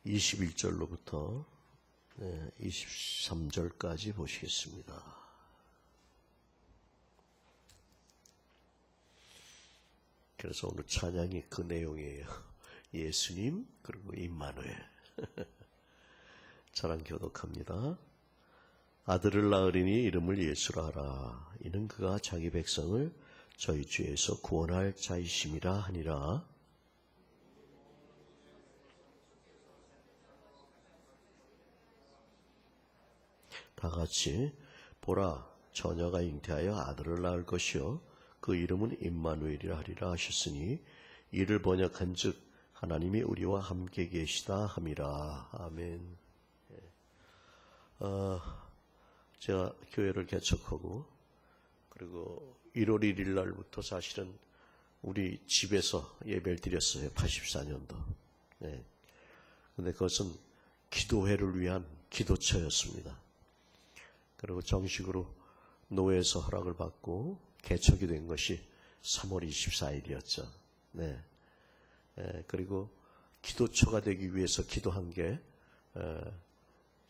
21절로부터 23절까지 보시겠습니다. 그래서 오늘 찬양이 그 내용이에요. 예수님 그리고 임마누엘. 찬양 교독합니다. 아들을 낳으리니 이름을 예수라 하라. 이는 그가 자기 백성을 저희 죄에서 구원할 자이심이라 하니라. 다 같이 보라, 처녀가 잉태하여 아들을 낳을 것이요 그 이름은 임마누엘이라 하리라 하셨으니 이를 번역한즉 하나님이 우리와 함께 계시다 함이라. 아멘. 제가 교회를 개척하고 그리고 1월 1일 날부터 사실은 우리 집에서 예배를 드렸어요. 84년도. 네. 근데 그것은 기도회를 위한 기도처였습니다. 그리고 정식으로 노회에서 허락을 받고 개척이 된 것이 3월 24일이었죠. 네. 그리고 기도처가 되기 위해서 기도한 게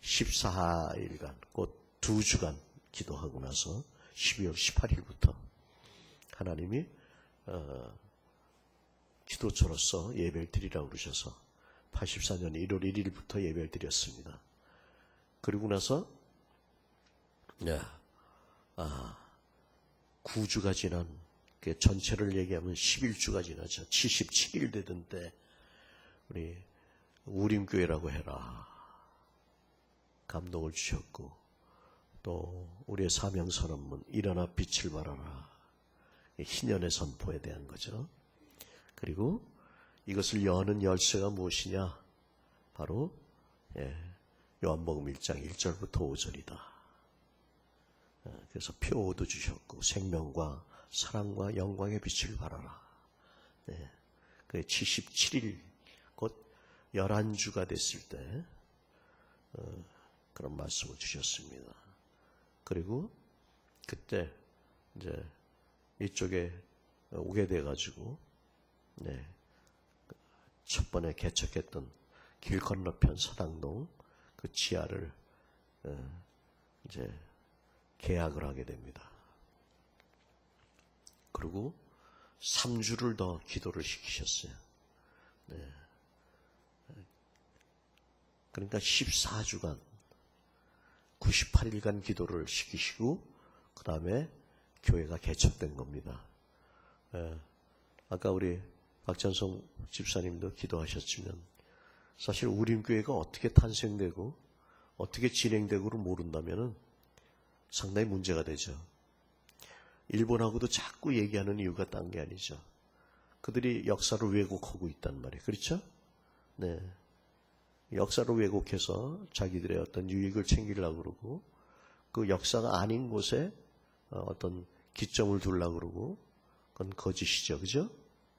14일간, 곧 2주간 기도하고 나서 12월 18일부터 하나님이 기도처로서 예배를 드리라고 그러셔서 84년 1월 1일부터 예배를 드렸습니다. 그리고 나서 9주가 지난, 전체를 얘기하면 11주가 지나죠. 77일 되던 때 우리 우림교회라고 해라 감동을 주셨고, 또 우리의 사명선언문 일어나 빛을 발하라, 희년의 선포에 대한 거죠. 그리고 이것을 여는 열쇠가 무엇이냐, 바로 요한복음 1장 1절부터 5절이다. 그래서 표도 주셨고 생명과 사랑과 영광의 빛을 발하라. 네. 77일 곧 11주가 됐을 때 그런 말씀을 주셨습니다. 그리고 그때 이제 이쪽에 오게 돼가지고 첫 번에 개척했던 길 건너편 서당동 그 지하를 이제 계약을 하게 됩니다. 그리고 3주를 더 기도를 시키셨어요. 네. 그러니까 14주간 98일간 기도를 시키시고 그 다음에 교회가 개척된 겁니다. 아까 우리 박찬성 집사님도 기도하셨지만 사실 우림교회가 어떻게 탄생되고 어떻게 진행되고를 모른다면 상당히 문제가 되죠. 일본하고도 자꾸 얘기하는 이유가 딴 게 아니죠. 그들이 역사를 왜곡하고 있단 말이에요. 그렇죠? 네. 역사를 왜곡해서 자기들의 어떤 유익을 챙기려고 그러고 그 역사가 아닌 곳에 어떤 기점을 두려고 그러고 그건 거짓이죠. 그죠?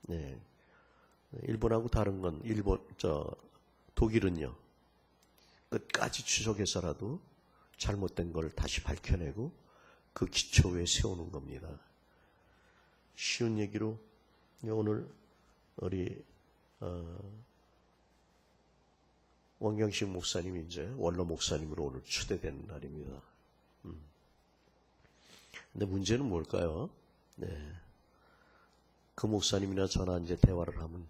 네. 일본하고 다른 건 독일은요. 끝까지 추적해서라도 잘못된 걸 다시 밝혀내고 그 기초 위에 세우는 겁니다. 쉬운 얘기로 오늘 우리 원경식 목사님이 이제 원로 목사님으로 오늘 추대된 날입니다. 근데 문제는 뭘까요? 네. 그 목사님이나 저나 이제 대화를 하면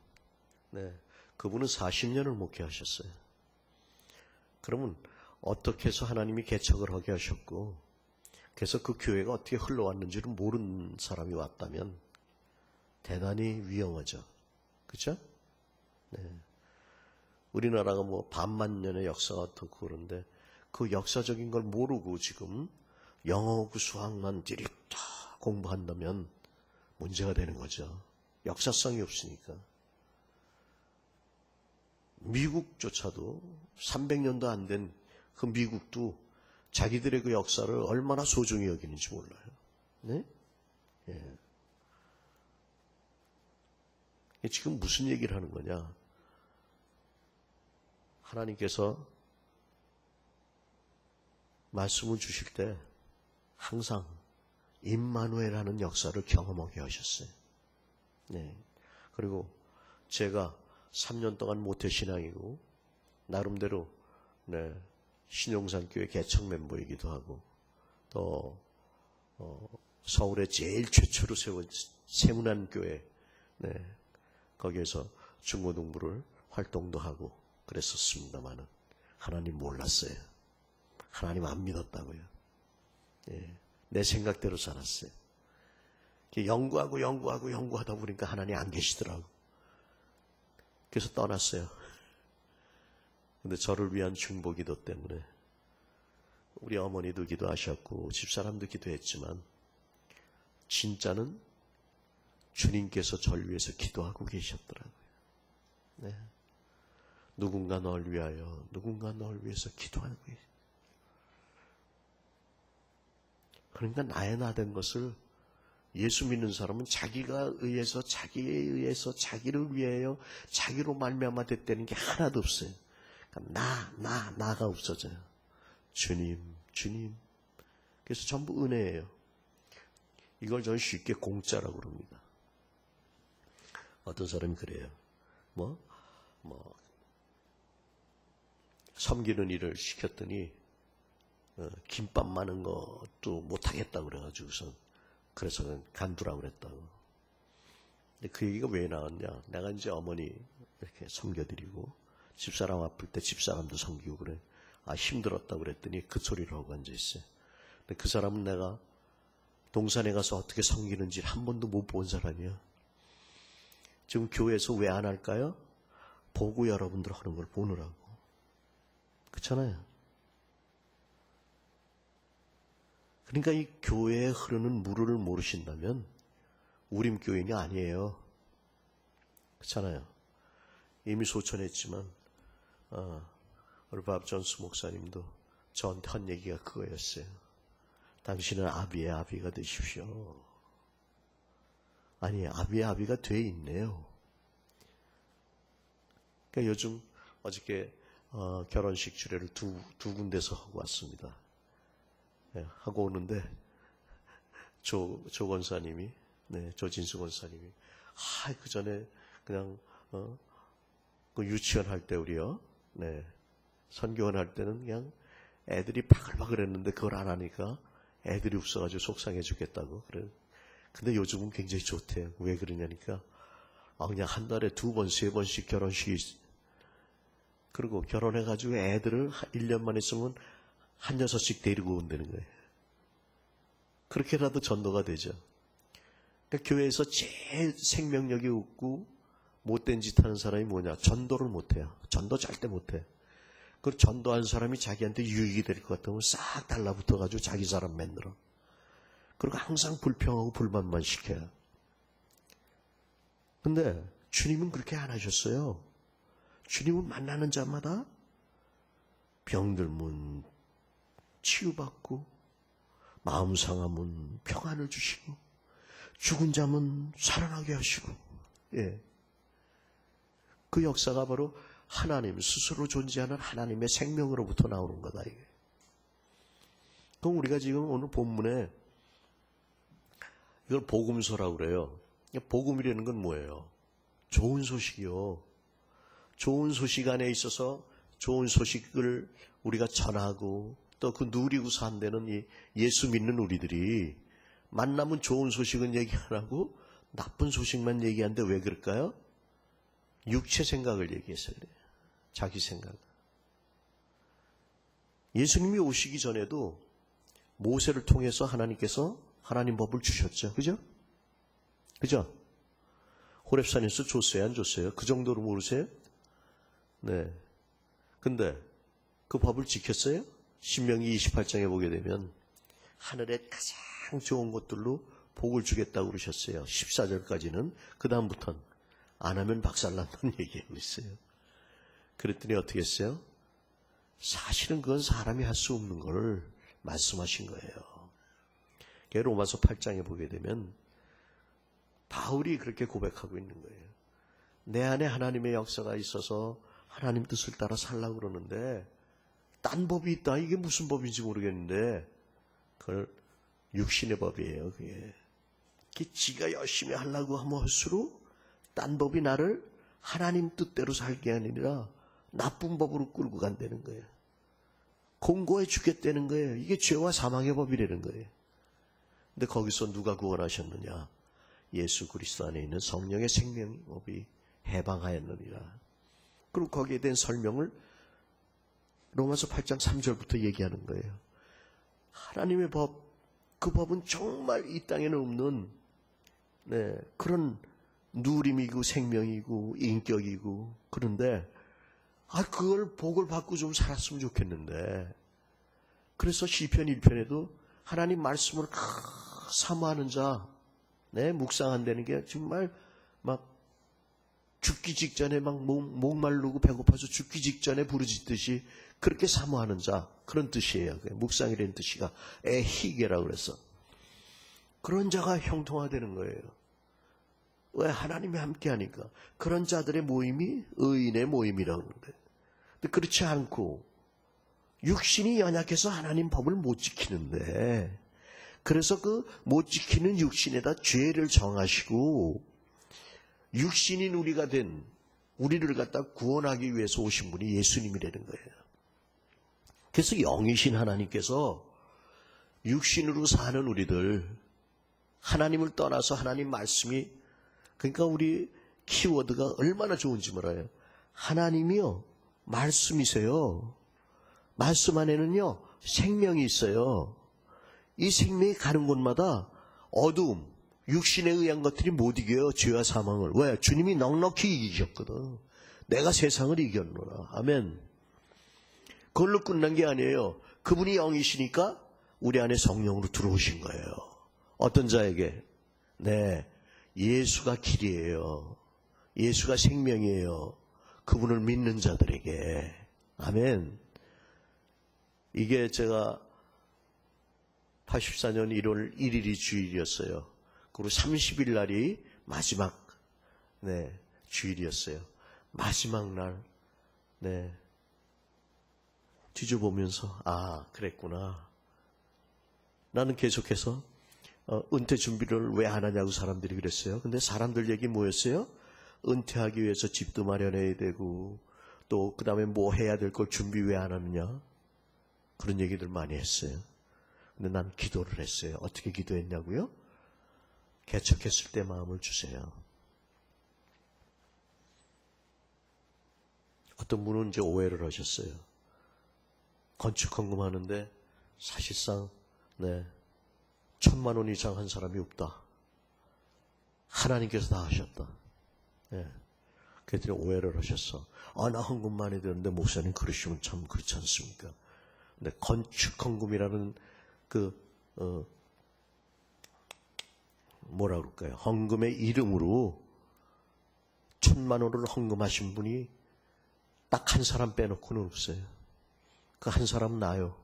그분은 40년을 목회하셨어요. 그러면 어떻게 해서 하나님이 개척을 하게 하셨고 그래서 그 교회가 어떻게 흘러왔는지를 모르는 사람이 왔다면 대단히 위험하죠. 그렇죠? 네. 우리나라가 뭐 반만 년의 역사가 어떻고 그런데 그 역사적인 걸 모르고 지금 영어하고 수학만 디립다 공부한다면 문제가 되는 거죠. 역사성이 없으니까. 미국조차도 300년도 안 된 그 미국도 자기들의 그 역사를 얼마나 소중히 여기는지 몰라요. 네? 지금 무슨 얘기를 하는 거냐? 하나님께서 말씀을 주실 때 항상 임마누엘하는 역사를 경험하게 하셨어요. 네. 그리고 제가 3년 동안 모태신앙이고 나름대로 네, 신용산교회 개척 멤버이기도 하고 또 서울에 제일 최초로 세운 세문안교회 네, 거기에서 중고등부를 활동도 하고 그랬었습니다만은 하나님 몰랐어요. 하나님 안 믿었다고요. 예, 내 생각대로 살았어요. 연구하다 보니까 하나님 안 계시더라고. 그래서 떠났어요. 근데 저를 위한 중보기도 때문에 우리 어머니도 기도하셨고 집사람도 기도했지만 진짜는 주님께서 저를 위해서 기도하고 계셨더라고요. 네. 누군가 널 위하여, 누군가 널 위해서 기도하고 계시. 그러니까 나의 나 된 것을 예수 믿는 사람은 자기가 의해서, 자기에 의해서, 자기를 위하여, 자기로 말미암아 됐다는 게 하나도 없어요. 그러니까 나가 없어져요. 주님. 그래서 전부 은혜예요. 이걸 저는 쉽게 공짜라고 그럽니다. 어떤 사람이 그래요. 섬기는 일을 시켰더니 김밥 많은 것도 못하겠다고 그래가지고선 그래서 간두라고 그랬다고. 근데 그 얘기가 왜 나왔냐? 내가 이제 어머니 이렇게 섬겨드리고 집사람 아플 때 집사람도 섬기고 그래. 힘들었다고 그랬더니 그 소리를 하고 앉아있어요. 근데 그 사람은 내가 동산에 가서 어떻게 섬기는지 한 번도 못 본 사람이야. 지금 교회에서 왜 안 할까요? 보고 여러분들 하는 걸 보느라고. 그렇잖아요. 그러니까 이 교회에 흐르는 물을 모르신다면 우림교인이 아니에요. 그렇잖아요. 이미 소천했지만 우리 밥 존스 목사님도 저한테 한 얘기가 그거였어요. 당신은 아비의 아비가 되십시오. 아니, 아비의 아비가 돼 있네요. 그러니까 요즘 어저께 결혼식 주례를 두 군데서 하고 왔습니다. 네, 하고 오는데 조 권사님이, 네, 조진수 권사님이 그 전에 그냥 그 유치원 할 때 우리요, 네, 선교원 할 때는 그냥 애들이 바글바글했는데 그걸 안 하니까 애들이 없어가지고 속상해 죽겠다고 그래. 근데 요즘은 굉장히 좋대요. 왜 그러냐니까 그냥 한 달에 2번, 3번씩 결혼식이. 그리고 결혼해가지고 애들을 1년만 있으면 한 6씩 데리고 온다는 거예요. 그렇게라도 전도가 되죠. 그러니까 교회에서 제일 생명력이 없고 못된 짓 하는 사람이 뭐냐? 전도를 못해요. 전도 절대 못해. 그 전도한 사람이 자기한테 유익이 될 것 같으면 싹 달라붙어가지고 자기 사람 만들어. 그리고 항상 불평하고 불만만 시켜요. 근데 주님은 그렇게 안 하셨어요. 주님은 만나는 자마다 병들면 치유받고 마음 상하면 평안을 주시고 죽은 자면 살아나게 하시고, 예. 그 역사가 바로 하나님 스스로 존재하는 하나님의 생명으로부터 나오는 거다 이게. 그럼 우리가 지금 오늘 본문에 이걸 복음서라고 그래요. 복음이라는 건 뭐예요? 좋은 소식이요. 좋은 소식 안에 있어서 좋은 소식을 우리가 전하고 또 그 누리고 산다는 이 예수 믿는 우리들이 만나면 좋은 소식은 얘기 안 하고 나쁜 소식만 얘기하는데 왜 그럴까요? 육체 생각을 얘기해서 그래요. 자기 생각. 예수님이 오시기 전에도 모세를 통해서 하나님께서 하나님 법을 주셨죠. 그죠? 그죠? 호렙산에서 줬어요? 안 줬어요? 그 정도로 모르세요? 네. 근데 그 법을 지켰어요? 신명기 28장에 보게 되면 하늘의 가장 좋은 것들로 복을 주겠다고 그러셨어요. 14절까지는. 그 다음부터는 안 하면 박살난다는 얘기하고 있어요. 그랬더니 어떻게 했어요? 사실은 그건 사람이 할 수 없는 걸 말씀하신 거예요. 로마서 8장에 보게 되면 바울이 그렇게 고백하고 있는 거예요. 내 안에 하나님의 역사가 있어서 하나님 뜻을 따라 살라고 그러는데 딴 법이 있다. 이게 무슨 법인지 모르겠는데 그걸 육신의 법이에요. 그게 지가 열심히 하려고 하면 할수록 딴 법이 나를 하나님 뜻대로 살게 아니라 나쁜 법으로 끌고 간다는 거예요. 공고해 주겠다는 거예요. 이게 죄와 사망의 법이라는 거예요. 근데 거기서 누가 구원하셨느냐? 예수 그리스도 안에 있는 성령의 생명법이 해방하였느니라. 그리고 거기에 대한 설명을 로마서 8장 3절부터 얘기하는 거예요. 하나님의 법, 그 법은 정말 이 땅에는 없는 그런 누림이고 생명이고 인격이고, 그런데 그걸 복을 받고 좀 살았으면 좋겠는데, 그래서 시편 1편에도 하나님 말씀을 사모하는 자, 묵상한다는 게 정말 막 죽기 직전에 막 목마르고 배고파서 죽기 직전에 부르짖듯이 그렇게 사모하는 자, 그런 뜻이에요. 묵상이라는 뜻이가 에히게라고 그래서 그런 자가 형통화되는 거예요. 왜? 하나님이 함께하니까. 그런 자들의 모임이 의인의 모임이라고 하는 거예요. 근데 그렇지 않고 육신이 연약해서 하나님 법을 못 지키는데, 그래서 그 못 지키는 육신에다 죄를 정하시고 육신인 우리가 된 우리를 갖다 구원하기 위해서 오신 분이 예수님이라는 거예요. 그래서 영이신 하나님께서 육신으로 사는 우리들, 하나님을 떠나서 하나님 말씀이, 그러니까 우리 키워드가 얼마나 좋은지 몰라요. 하나님이요 말씀이세요. 말씀 안에는요 생명이 있어요. 이 생명이 가는 곳마다 어두움, 육신에 의한 것들이 못 이겨요. 죄와 사망을. 왜? 주님이 넉넉히 이기셨거든. 내가 세상을 이겼노라. 아멘. 그걸로 끝난 게 아니에요. 그분이 영이시니까 우리 안에 성령으로 들어오신 거예요. 어떤 자에게? 예수가 길이에요. 예수가 생명이에요. 그분을 믿는 자들에게. 아멘. 이게 제가 84년 1월 1일이 주일이었어요. 그리고 30일 날이 마지막 주일이었어요. 마지막 날 뒤져보면서 그랬구나. 나는 계속해서 은퇴 준비를 왜 안 하냐고 사람들이 그랬어요. 근데 사람들 얘기 뭐였어요? 은퇴하기 위해서 집도 마련해야 되고 또 그 다음에 뭐 해야 될 걸 준비 왜 안 하느냐, 그런 얘기들 많이 했어요. 근데 난 기도를 했어요. 어떻게 기도했냐고요? 개척했을 때 마음을 주세요. 어떤 분은 이제 오해를 하셨어요. 건축 헌금하는데 사실상 1,000만 원 이상 한 사람이 없다. 하나님께서 다 하셨다. 그랬더니 오해를 하셨어. 나 헌금 많이 되는데 목사님 그러시면 참 그렇지 않습니까? 근데 건축 헌금이라는 뭐라 그럴까요? 헌금의 이름으로 1,000만 원을 헌금하신 분이 딱 한 사람 빼놓고는 없어요. 그 한 사람 나요.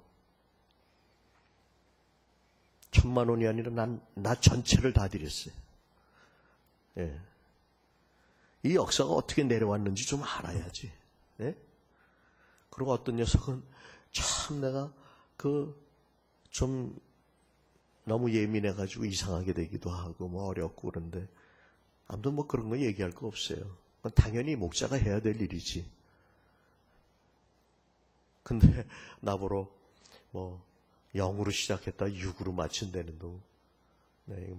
1,000만 원이 아니라 나 전체를 다 드렸어요. 이 역사가 어떻게 내려왔는지 좀 알아야지. 그리고 어떤 녀석은 참 내가 좀 너무 예민해가지고 이상하게 되기도 하고 뭐 어렵고 그런데 아무튼 뭐 그런 거 얘기할 거 없어요. 당연히 목자가 해야 될 일이지. 근데 나보러 뭐 0으로 시작했다 6으로 마친다는 거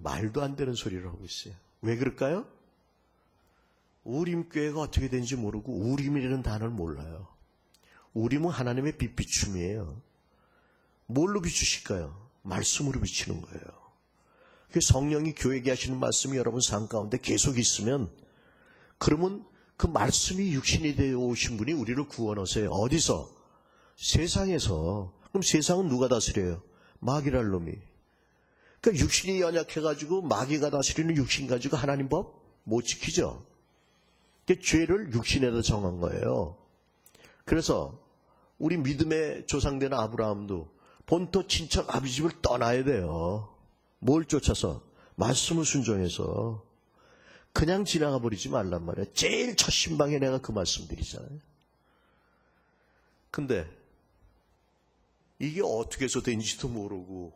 말도 안 되는 소리를 하고 있어요. 왜 그럴까요? 우림교회가 어떻게 되는지 모르고 우림이라는 단어를 몰라요. 우림은 하나님의 빛비춤이에요. 뭘로 비추실까요? 말씀으로 비추는 거예요. 그 성령이 교회에게 하시는 말씀이 여러분 삶 가운데 계속 있으면, 그러면 그 말씀이 육신이 되어 오신 분이 우리를 구원하세요. 어디서? 세상에서. 그럼 세상은 누가 다스려요? 마귀랄 놈이. 그러니까 육신이 연약해가지고 마귀가 다스리는 육신 가지고 하나님 법 못 지키죠. 그러니까 죄를 육신에다 정한 거예요. 그래서 우리 믿음의 조상된 아브라함도 본토 친척 아버지 집을 떠나야 돼요. 뭘 쫓아서? 말씀을 순종해서. 그냥 지나가 버리지 말란 말이에요. 제일 첫 신방에 내가 그 말씀 드리잖아요. 근데 이게 어떻게 해서 된지도 모르고,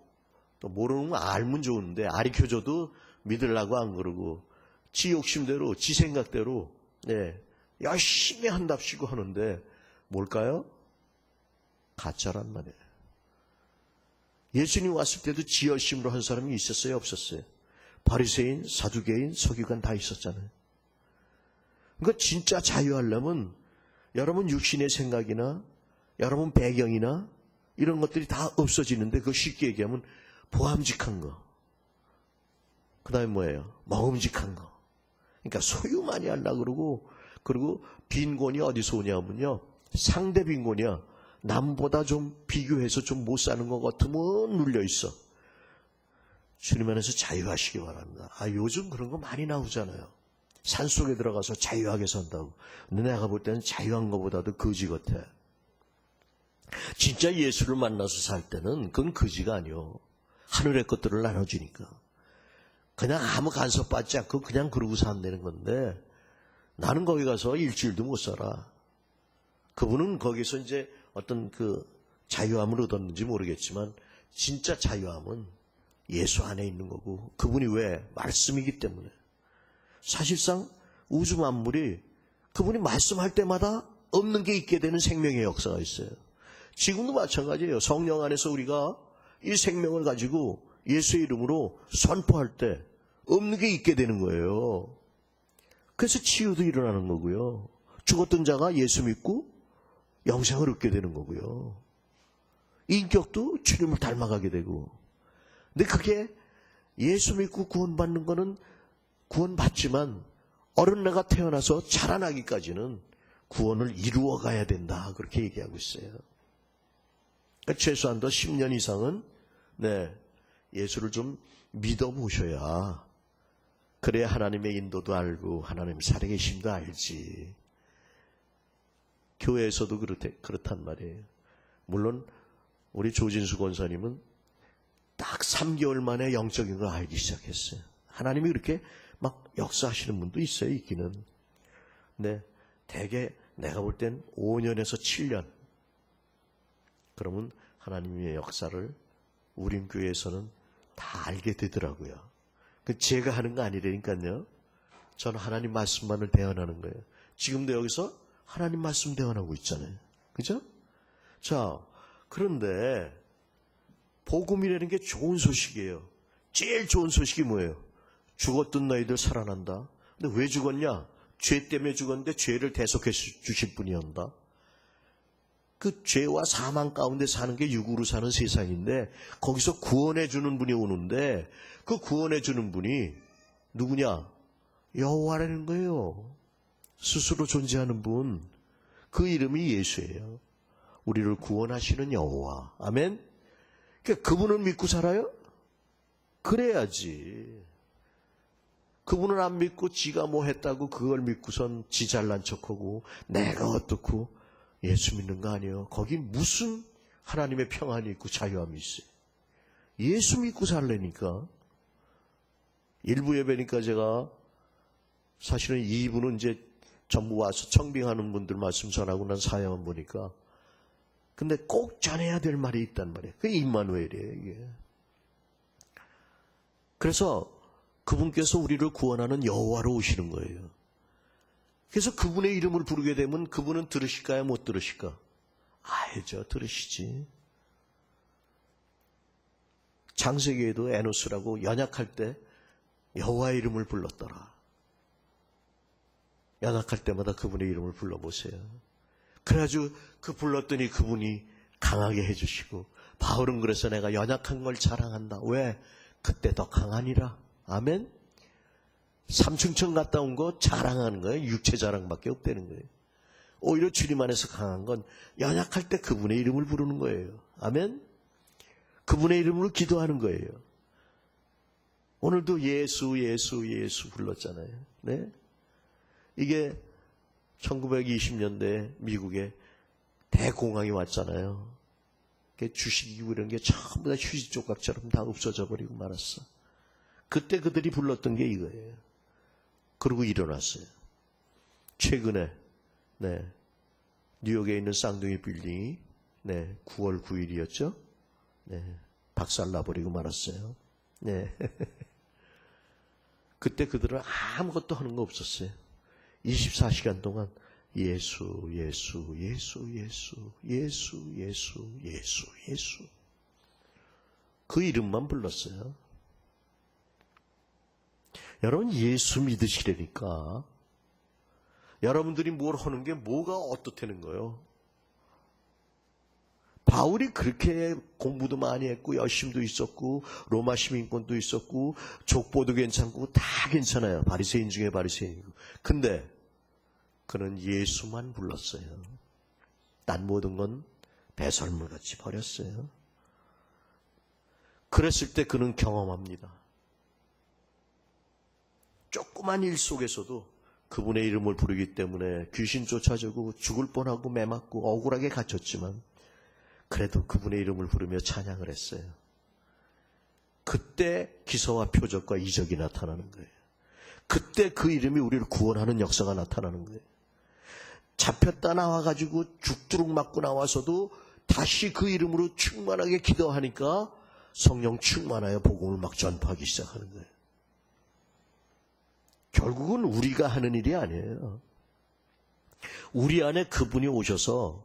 또 모르는 건 알면 좋은데 가르쳐줘도 믿으려고 안 그러고 지 욕심대로 지 생각대로 열심히 한답시고 하는데 뭘까요? 가짜란 말이에요. 예수님 왔을 때도 지열심으로 한 사람이 있었어요, 없었어요? 바리새인, 사두개인, 서기관 다 있었잖아요. 그러니까 진짜 자유하려면 여러분 육신의 생각이나 여러분 배경이나 이런 것들이 다 없어지는데, 그거 쉽게 얘기하면 보암직한 거, 그 다음에 뭐예요? 먹음직한 거. 그러니까 소유 많이 하려고 그러고, 그리고 빈곤이 어디서 오냐면요, 상대 빈곤이야. 남보다 좀 비교해서 좀 못 사는 것 같으면 눌려있어. 주님 안에서 자유하시기 바랍니다. 요즘 그런 거 많이 나오잖아요. 산속에 들어가서 자유하게 산다고. 근데 내가 볼 때는 자유한 것보다도 거지 같아. 진짜 예수를 만나서 살 때는 그건 거지가 아니요. 하늘의 것들을 나눠주니까. 그냥 아무 간섭 받지 않고 그냥 그러고 산다는 건데, 나는 거기 가서 일주일도 못 살아. 그분은 거기서 이제 어떤 그 자유함을 얻었는지 모르겠지만, 진짜 자유함은 예수 안에 있는 거고, 그분이 왜? 말씀이기 때문에. 사실상 우주 만물이 그분이 말씀할 때마다 없는 게 있게 되는 생명의 역사가 있어요. 지금도 마찬가지예요. 성령 안에서 우리가 이 생명을 가지고 예수의 이름으로 선포할 때 없는 게 있게 되는 거예요. 그래서 치유도 일어나는 거고요. 죽었던 자가 예수 믿고 영생을 얻게 되는 거고요. 인격도 주님을 닮아가게 되고. 근데 그게 예수 믿고 구원받는 거는 구원받지만 어른애가 태어나서 자라나기까지는 구원을 이루어 가야 된다. 그렇게 얘기하고 있어요. 그러니까 최소한도 10년 이상은 예수를 좀 믿어보셔야, 그래야 하나님의 인도도 알고 하나님 살아계심도 알지. 교회에서도 그렇단 말이에요. 물론 우리 조진수 권사님은 딱 3개월 만에 영적인 걸 알기 시작했어요. 하나님이 그렇게 막 역사하시는 분도 있어요, 있기는. 근데 대개 내가 볼 땐 5년에서 7년. 그러면 하나님의 역사를 우림교회에서는 다 알게 되더라고요. 제가 하는 거 아니라니까요. 저는 하나님 말씀만을 대언하는 거예요. 지금도 여기서 하나님 말씀 대언하고 있잖아요. 그죠? 자, 그런데 복음이라는 게 좋은 소식이에요. 제일 좋은 소식이 뭐예요? 죽었던 너희들 살아난다. 근데 왜 죽었냐? 죄 때문에 죽었는데 죄를 대속해 주실 분이었다. 그 죄와 사망 가운데 사는 게 육으로 사는 세상인데, 거기서 구원해 주는 분이 오는데, 그 구원해 주는 분이 누구냐? 여호와라는 거예요. 스스로 존재하는 분. 그 이름이 예수예요. 우리를 구원하시는 여호와. 아멘. 그러니까 그분을 믿고 살아요? 그래야지. 그분을 안 믿고 지가 뭐 했다고 그걸 믿고선 지 잘난 척하고 내가 어떻고, 예수 믿는 거 아니에요. 거기 무슨 하나님의 평안이 있고 자유함이 있어요. 예수 믿고 살려니까. 일부 예배니까 제가 사실은 2부는 이제 전부 와서 청빙하는 분들 말씀 전하고 난 사역만 보니까, 근데 꼭 전해야 될 말이 있단 말이에요. 그게 임마누엘이에요, 이게. 그래서 그분께서 우리를 구원하는 여호와로 오시는 거예요. 그래서 그분의 이름을 부르게 되면 그분은 들으실까요? 못 들으실까? 알죠. 들으시지. 창세기에도 에노스라고 연약할 때 여호와의 이름을 불렀더라. 연약할 때마다 그분의 이름을 불러보세요. 그래가지고 그 불렀더니 그분이 강하게 해주시고, 바울은 그래서 내가 연약한 걸 자랑한다. 왜? 그때 더 강하니라. 아멘. 삼층천 갔다 온 거 자랑하는 거예요. 육체 자랑밖에 없다는 거예요. 오히려 주님 안에서 강한 건 연약할 때 그분의 이름을 부르는 거예요. 아멘. 그분의 이름으로 기도하는 거예요. 오늘도 예수 예수 예수 불렀잖아요. 네? 이게 1920년대 미국에 대공황이 왔잖아요. 주식이고 이런 게 전부 다 휴지 조각처럼 다 없어져 버리고 말았어. 그때 그들이 불렀던 게 이거예요. 그러고 일어났어요. 최근에 뉴욕에 있는 쌍둥이 빌딩이 9월 9일이었죠. 박살나버리고 말았어요. 그때 그들은 아무것도 하는 거 없었어요. 24시간 동안 예수, 예수, 예수, 예수, 예수, 예수, 예수, 예수. 그 이름만 불렀어요. 여러분, 예수 믿으시려니까 여러분들이 뭘 하는 게 뭐가 어떻다는 거예요? 바울이 그렇게 공부도 많이 했고 열심도 있었고 로마 시민권도 있었고 족보도 괜찮고 다 괜찮아요. 바리새인 중에 바리새인이고. 근데 그는 예수만 불렀어요. 난 모든 건 배설물같이 버렸어요. 그랬을 때 그는 경험합니다. 조그만 일 속에서도 그분의 이름을 부르기 때문에 귀신 쫓아주고 죽을 뻔하고 매 맞고 억울하게 갇혔지만 그래도 그분의 이름을 부르며 찬양을 했어요. 그때 기사와 표적과 이적이 나타나는 거예요. 그때 그 이름이 우리를 구원하는 역사가 나타나는 거예요. 잡혔다 나와가지고 죽도록 맞고 나와서도 다시 그 이름으로 충만하게 기도하니까 성령 충만하여 복음을 막 전파하기 시작하는 거예요. 결국은 우리가 하는 일이 아니에요. 우리 안에 그분이 오셔서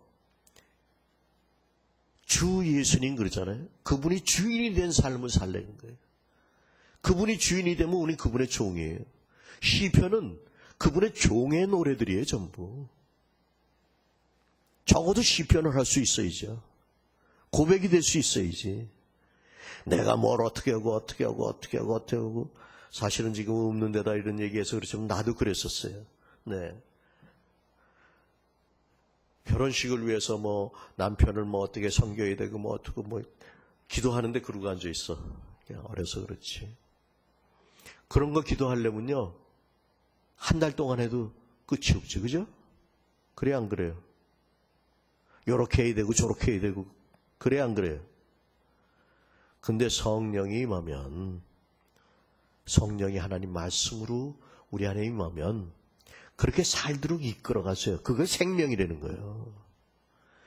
주 예수님 그러잖아요. 그분이 주인이 된 삶을 살려는 거예요. 그분이 주인이 되면 우리 그분의 종이에요. 시편은 그분의 종의 노래들이에요. 전부. 적어도 시편을 할 수 있어야죠. 고백이 될 수 있어야지. 내가 뭘 어떻게 하고 어떻게 하고 어떻게 하고 어떻게 하고 사실은 지금 없는 데다 이런 얘기해서 그렇지만 나도 그랬었어요. 네. 결혼식을 위해서 뭐 남편을 뭐 어떻게 섬겨야 되고 뭐 어떻게 뭐 기도하는데 그러고 앉아 있어. 그냥 어려서 그렇지. 그런 거 기도하려면요. 한 달 동안 해도 끝이 없지. 그죠? 그래 안 그래요? 요렇게 해야 되고 저렇게 해야 되고 그래 안 그래요? 근데 성령이 임하면 성령이 하나님 말씀으로 우리 안에 임하면 그렇게 살도록 이끌어가세요. 그게 생명이라는 거예요.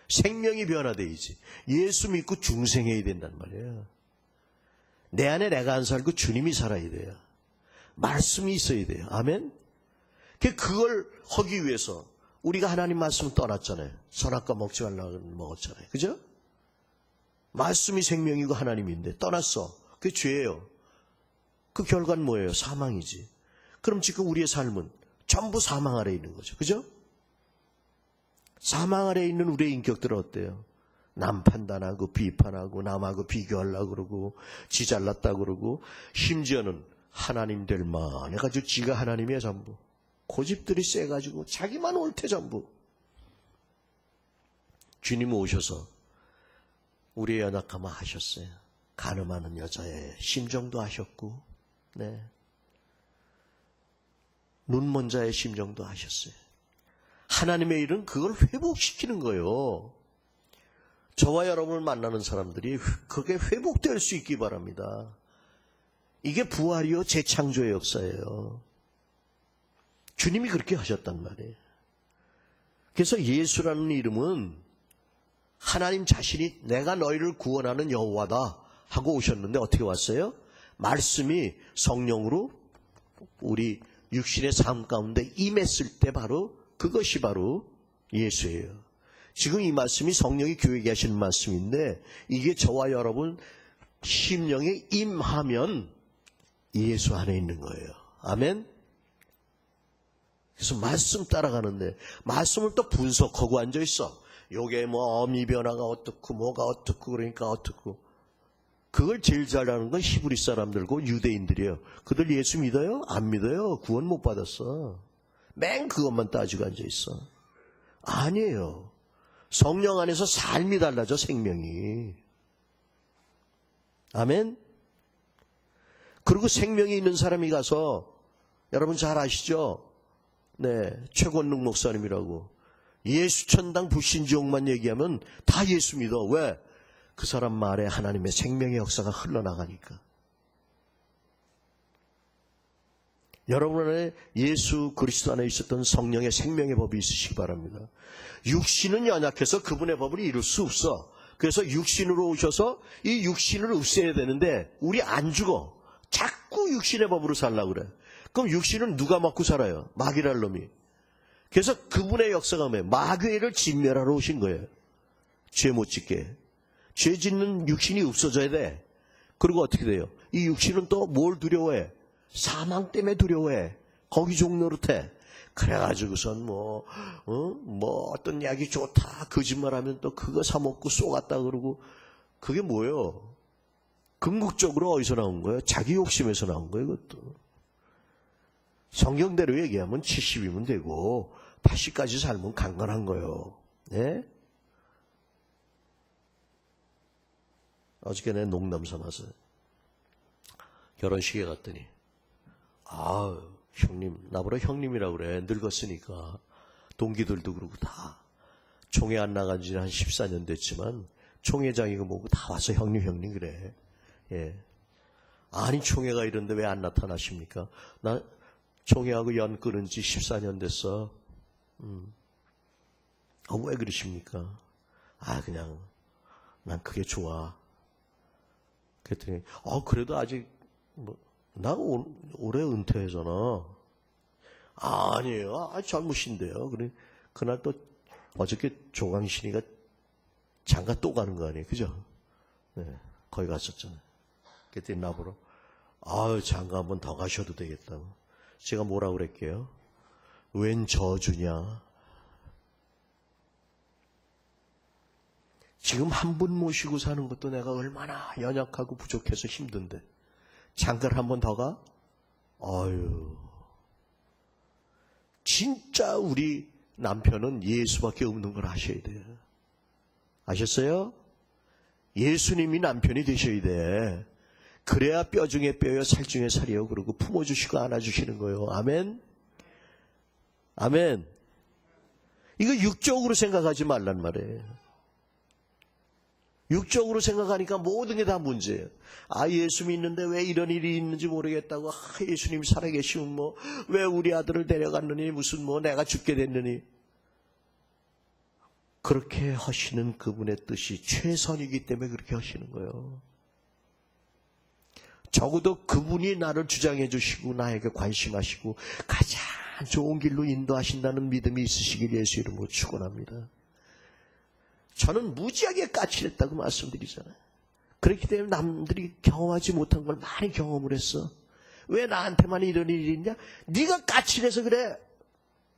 생명이 변화되어야지. 예수 믿고 중생해야 된단 말이에요. 내 안에 내가 안 살고 주님이 살아야 돼요. 말씀이 있어야 돼요. 아멘? 그걸 하기 위해서 우리가 하나님 말씀을 떠났잖아요. 선악과 먹지 말라고 먹었잖아요. 그죠? 말씀이 생명이고 하나님인데 떠났어. 그게 죄예요. 그 결과는 뭐예요? 사망이지. 그럼 지금 우리의 삶은 전부 사망 아래에 있는 거죠. 그죠? 사망 아래에 있는 우리의 인격들은 어때요? 남 판단하고 비판하고 남하고 비교하려고 그러고 지 잘났다고 그러고 심지어는 하나님 될 만 해가지고 지가 하나님이야 전부. 고집들이 세가지고 자기만 옳대 전부. 주님 오셔서 우리의 연약함을 하셨어요. 간음하는 여자의 심정도 하셨고 네. 눈먼 자의 심정도 하셨어요. 하나님의 일은 그걸 회복시키는 거예요. 저와 여러분을 만나는 사람들이 그게 회복될 수 있기 바랍니다. 이게 부활이요 재창조의 역사예요. 주님이 그렇게 하셨단 말이에요. 그래서 예수라는 이름은 하나님 자신이 내가 너희를 구원하는 여호와다 하고 오셨는데 어떻게 왔어요? 말씀이 성령으로 우리 육신의 삶 가운데 임했을 때 바로 그것이 바로 예수예요. 지금 이 말씀이 성령이 교회에 하시는 말씀인데 이게 저와 여러분 심령에 임하면 예수 안에 있는 거예요. 아멘? 그래서 말씀 따라가는데 말씀을 또 분석하고 앉아있어. 요게 뭐 어미 변화가 어떻고 뭐가 어떻고 그러니까 어떻고. 그걸 제일 잘하는 건 히브리 사람들고 유대인들이에요. 그들 예수 믿어요? 안 믿어요. 구원 못 받았어. 맨 그것만 따지고 앉아있어. 아니에요. 성령 안에서 삶이 달라져 생명이. 아멘? 그리고 생명이 있는 사람이 가서 여러분 잘 아시죠? 네, 최권능 목사님이라고 예수천당 불신지옥만 얘기하면 다 예수 믿어. 왜? 그 사람 말에 하나님의 생명의 역사가 흘러나가니까. 여러분 안에 예수 그리스도 안에 있었던 성령의 생명의 법이 있으시기 바랍니다. 육신은 연약해서 그분의 법을 이룰 수 없어. 그래서 육신으로 오셔서 이 육신을 없애야 되는데 우리 안 죽어. 자꾸 육신의 법으로 살려고 그래. 그럼 육신은 누가 먹고 살아요? 마귀랄 놈이. 그래서 그분의 역사가 뭐예요? 마귀를 진멸하러 오신 거예요. 죄 못 짓게. 죄 짓는 육신이 없어져야 돼. 그리고 어떻게 돼요? 이 육신은 또 뭘 두려워해? 사망 때문에 두려워해. 거기 종노릇해. 그래가지고선 어떤 약이 좋다 거짓말하면 또 그거 사 먹고 쏘갔다 그러고, 그게 뭐예요? 궁극적으로 어디서 나온 거예요? 자기 욕심에서 나온 거예요, 그것도. 성경대로 얘기하면 70이면 되고 80까지 살면 강건한 거예요. 네? 어저께 내 농담 삼아서 결혼식에 갔더니, 형님, 나보다 형님이라고 그래. 늙었으니까. 동기들도 그러고 다. 총회 안 나간 지 한 14년 됐지만 총회장이고 뭐고 다 와서 형님 그래. 예. 아니, 총회가 이런데 왜 안 나타나십니까? 나 총회하고 연 끊은 지 14년 됐어. 왜 그러십니까? 그냥 난 그게 좋아. 그랬더니 그래도 아직 나 올해 은퇴하잖아. 아니에요. 잘못인데요. 그래, 그날 또 어저께 조강신이가 장가 또 가는 거 아니에요, 그죠? 네, 거기 갔었잖아요. 그랬더니 나보러 장가 한 번 더 가셔도 되겠다고. 제가 뭐라고 그랬게요? 웬 저주냐? 지금 한 분 모시고 사는 것도 내가 얼마나 연약하고 부족해서 힘든데 장가를 한 번 더 가? 진짜 우리 남편은 예수밖에 없는 걸 아셔야 돼요. 아셨어요? 예수님이 남편이 되셔야 돼. 그래야 뼈 중에 뼈요 살 중에 살이요. 그러고 품어주시고 안아주시는 거예요. 아멘? 아멘. 이거 육적으로 생각하지 말란 말이에요. 육적으로 생각하니까 모든 게 다 문제예요. 예수 믿는데 왜 이런 일이 있는지 모르겠다고. 예수님 살아계시면 왜 우리 아들을 데려갔느니, 무슨 내가 죽게 됐느니. 그렇게 하시는 그분의 뜻이 최선이기 때문에 그렇게 하시는 거예요. 적어도 그분이 나를 주장해 주시고 나에게 관심하시고 가장 좋은 길로 인도하신다는 믿음이 있으시길 예수 이름으로 축원합니다. 저는 무지하게 까칠했다고 말씀드리잖아요. 그렇기 때문에 남들이 경험하지 못한 걸 많이 경험을 했어. 왜 나한테만 이런 일이 있냐? 네가 까칠해서 그래.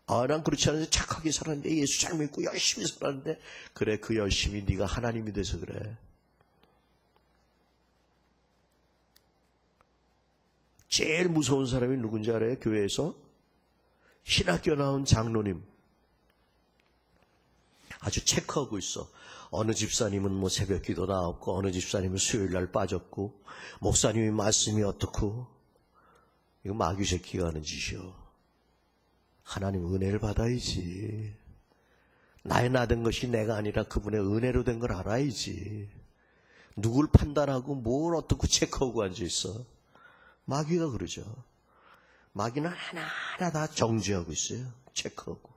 난 그렇지 않은데 착하게 살았는데, 예수 잘 믿고 열심히 살았는데. 그래, 그 열심히 네가 하나님이 돼서 그래. 제일 무서운 사람이 누군지 알아요? 교회에서? 신학교 나온 장로님. 아주 체크하고 있어. 어느 집사님은 새벽 기도 나왔고, 어느 집사님은 수요일 날 빠졌고, 목사님이 말씀이 어떻고. 이거 마귀 새끼가 하는 짓이요. 하나님 은혜를 받아야지. 나의 나된 것이 내가 아니라 그분의 은혜로 된 걸 알아야지. 누굴 판단하고 뭘 어떻고 체크하고 앉아있어. 마귀가 그러죠. 마귀는 하나하나 다 정지하고 있어요. 체크하고.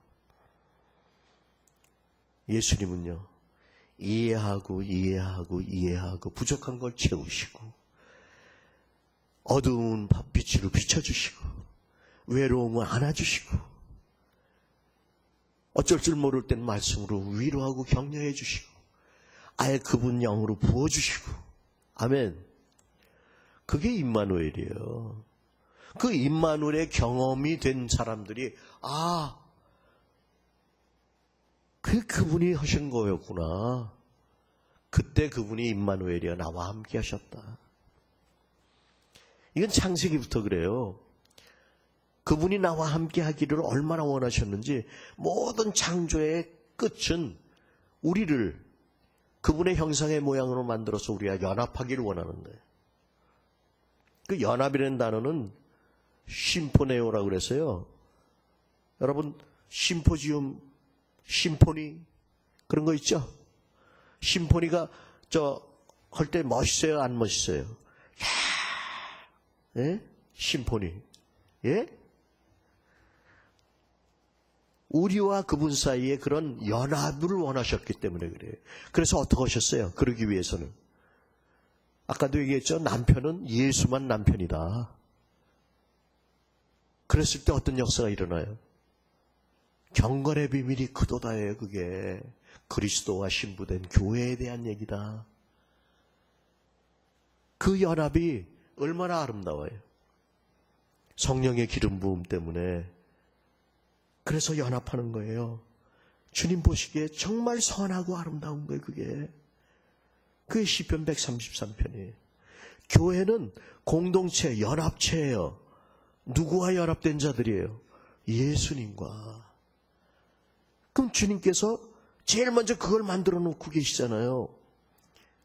예수님은요, 이해하고 부족한 걸 채우시고, 어두운 빛으로 비춰주시고, 외로움을 안아주시고, 어쩔 줄 모를 땐 말씀으로 위로하고 격려해 주시고, 아예 그분 영으로 부어주시고. 아멘. 그게 임마누엘이에요. 그 임마누엘의 경험이 된 사람들이 그분이 하신 거였구나. 그때 그분이 임마누엘이여 나와 함께 하셨다. 이건 창세기부터 그래요. 그분이 나와 함께 하기를 얼마나 원하셨는지. 모든 창조의 끝은 우리를 그분의 형상의 모양으로 만들어서 우리가 연합하기를 원하는데, 그 연합이라는 단어는 심포네오라고 그랬어요. 여러분, 심포지움, 심포니 그런 거 있죠? 심포니가 할 때 멋있어요, 안 멋있어요? 예? 심포니. 예? 우리와 그분 사이에 그런 연합을 원하셨기 때문에 그래요. 그래서 어떻게 하셨어요? 그러기 위해서는. 아까도 얘기했죠? 남편은 예수만 남편이다. 그랬을 때 어떤 역사가 일어나요? 경건의 비밀이 그도다예요. 그게 그리스도와 신부된 교회에 대한 얘기다. 그 연합이 얼마나 아름다워요. 성령의 기름 부음 때문에. 그래서 연합하는 거예요. 주님 보시기에 정말 선하고 아름다운 거예요. 그게 시편 133편이에요. 교회는 공동체, 연합체예요. 누구와 연합된 자들이에요? 예수님과. 그럼 주님께서 제일 먼저 그걸 만들어 놓고 계시잖아요.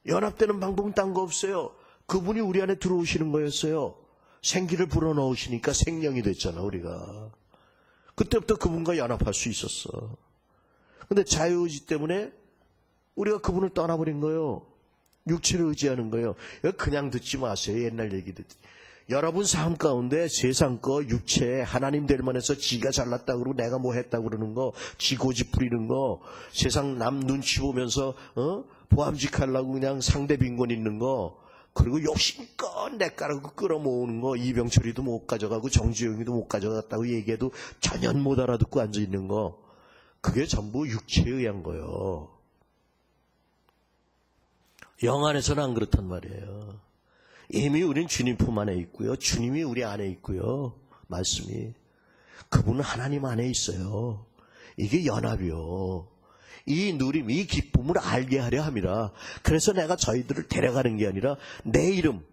연합되는 방법은 딴 거 없어요. 그분이 우리 안에 들어오시는 거였어요. 생기를 불어넣으시니까 생명이 됐잖아, 우리가. 그때부터 그분과 연합할 수 있었어. 근데 자유의지 때문에 우리가 그분을 떠나버린 거예요. 육체를 의지하는 거예요. 그냥 듣지 마세요. 옛날 얘기 듣지. 여러분 삶 가운데 세상 거, 육체, 하나님 될 만해서 지가 잘났다 그러고 내가 뭐 했다 그러는 거, 지 고집 부리는 거, 세상 남 눈치 보면서 보암직하려고 그냥 상대 빈곤 있는 거, 그리고 욕심껏 내 까라고 끌어모으는 거, 이병철이도 못 가져가고 정주영이도 못 가져갔다고 얘기해도 전혀 못 알아듣고 앉아있는 거, 그게 전부 육체에 의한 거예요. 영 안에서는 안 그렇단 말이에요. 이미 우린 주님 품 안에 있고요. 주님이 우리 안에 있고요. 말씀이. 그분은 하나님 안에 있어요. 이게 연합이요. 이 누림, 이 기쁨을 알게 하려 함이라. 그래서 내가 저희들을 데려가는 게 아니라 내 이름,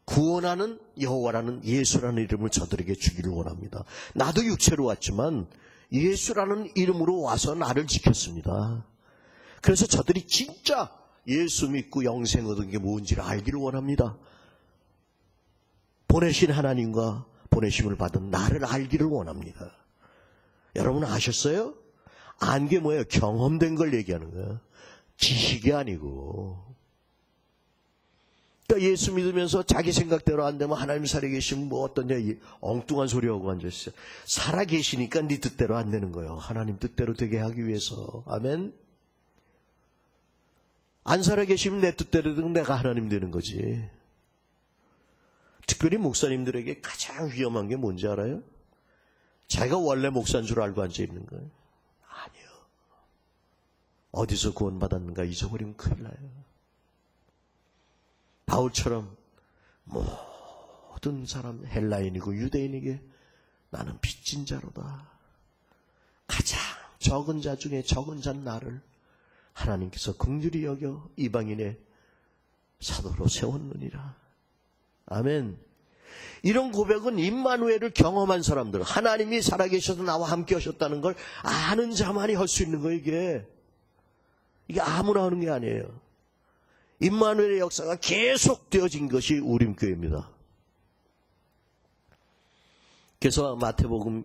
구원하는 여호와라는 예수라는 이름을 저들에게 주기를 원합니다. 나도 육체로 왔지만 예수라는 이름으로 와서 나를 지켰습니다. 그래서 저들이 진짜 예수 믿고 영생 얻은 게 뭔지를 알기를 원합니다. 보내신 하나님과 보내심을 받은 나를 알기를 원합니다. 여러분 아셨어요? 안 게 뭐예요? 경험된 걸 얘기하는 거예요. 지식이 아니고. 그러니까 예수 믿으면서 자기 생각대로 안 되면 하나님 살아계시면 뭐 어떤 엉뚱한 소리하고 앉아있어요. 살아계시니까 네 뜻대로 안 되는 거예요. 하나님 뜻대로 되게 하기 위해서. 아멘. 안 살아계시면 내 뜻대로 되면 내가 하나님 되는 거지. 특별히 목사님들에게 가장 위험한 게 뭔지 알아요? 자기가 원래 목사인 줄 알고 앉아있는 거예요. 아니요. 어디서 구원받았는가 잊어버리면 큰일 나요. 바울처럼 모든 사람 헬라인이고 유대인에게 나는 빚진 자로다. 가장 적은 자 중에 적은 자는 나를 하나님께서 긍휼히 여겨 이방인의 사도로 세웠느니라. 아멘. 이런 고백은 임마누엘을 경험한 사람들, 하나님이 살아계셔서 나와 함께 하셨다는 걸 아는 자만이 할 수 있는 거예요. 이게 아무나 하는 게 아니에요. 임마누엘의 역사가 계속 되어진 것이 우림교회입니다. 그래서 마태복음